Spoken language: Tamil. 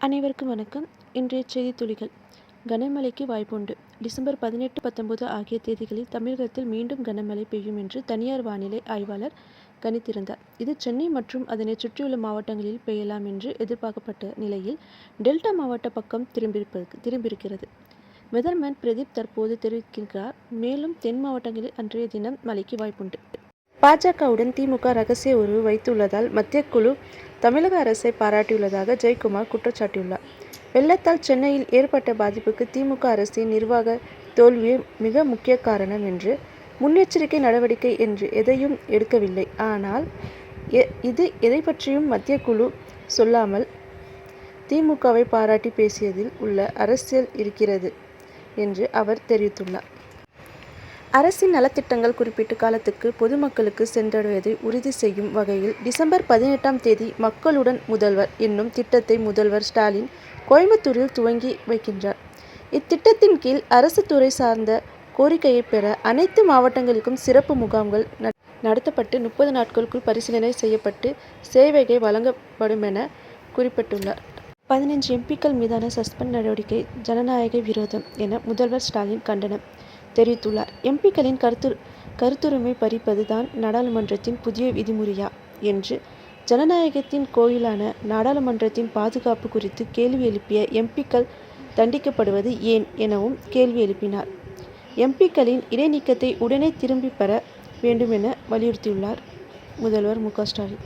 அனைவருக்கும் வணக்கம். இன்றைய செய்தி துளிகள். கனமழைக்கு வாய்ப்புண்டு. டிசம்பர் 18, 19 ஆகிய தேதிகளில் தமிழகத்தில் மீண்டும் கனமழை பெய்யும் என்று தனியார் வானிலை ஆய்வாளர் கணித்திருந்தார். இது சென்னை மற்றும் அதனை சுற்றியுள்ள மாவட்டங்களில் பெய்யலாம் என்று எதிர்பார்க்கப்பட்ட நிலையில் டெல்டா மாவட்ட பக்கம் திரும்பியிருக்கிறது. வெதர்மேன் பிரதீப் தற்போது தெரிவிக்கிறார். மேலும் தென் மாவட்டங்களில் அன்றைய தினம் மழைக்கு வாய்ப்புண்டு. பாஜகவுடன் திமுக ரகசிய உறவு வைத்துள்ளதால் மத்திய குழு தமிழக அரசை பாராட்டியுள்ளதாக ஜெயக்குமார் குற்றச்சாட்டியுள்ளார். வெள்ளத்தால் சென்னையில் ஏற்பட்ட பாதிப்புக்கு திமுக அரசின் நிர்வாக தோல்வியே மிக முக்கிய காரணம் என்று முன்னெச்சரிக்கை நடவடிக்கை என்று எதையும் எடுக்கவில்லை. ஆனால் இது எதை பற்றியும் மத்திய குழு சொல்லாமல் திமுகவை பாராட்டி பேசியதில் உள்ள அரசியல் இருக்கிறது என்று அவர் தெரிவித்துள்ளார். அரசின் நலத்திட்டங்கள் குறிப்பிட்ட காலத்துக்கு பொதுமக்களுக்கு சென்றடைவதை உறுதி செய்யும் வகையில் டிசம்பர் 18ஆம் தேதி மக்களுடன் முதல்வர் என்னும் திட்டத்தை முதல்வர் ஸ்டாலின் கோயம்புத்தூரில் துவங்கி வைக்கின்றார். இத்திட்டத்தின் கீழ் அரசு துறை சார்ந்த கோரிக்கையை பெற அனைத்து மாவட்டங்களுக்கும் சிறப்பு முகாம்கள் நடத்தப்பட்டு 30 நாட்களுக்குள் பரிசீலனை செய்யப்பட்டு சேவைகள் வழங்கப்படும் என குறிப்பிட்டுள்ளார். 15 எம்பிக்கள் மீதான சஸ்பெண்ட் நடவடிக்கை ஜனநாயக விரோதம் என முதல்வர் ஸ்டாலின் கண்டனம் தெரிவித்துள்ளார். எம்பிக்களின் கருத்துரிமை பறிப்பது தான் நாடாளுமன்றத்தின் புதிய விதிமுறையா என்று ஜனநாயகத்தின் கோயிலான நாடாளுமன்றத்தின் பாதுகாப்பு குறித்து கேள்வி எழுப்பிய எம்பிக்கள் தண்டிக்கப்படுவது ஏன் எனவும் கேள்வி எழுப்பினார். எம்பிக்களின் இடைநீக்கத்தை உடனே திரும்பி பெற வேண்டும் என வலியுறுத்தியுள்ளார் முதல்வர் மு.க. ஸ்டாலின்.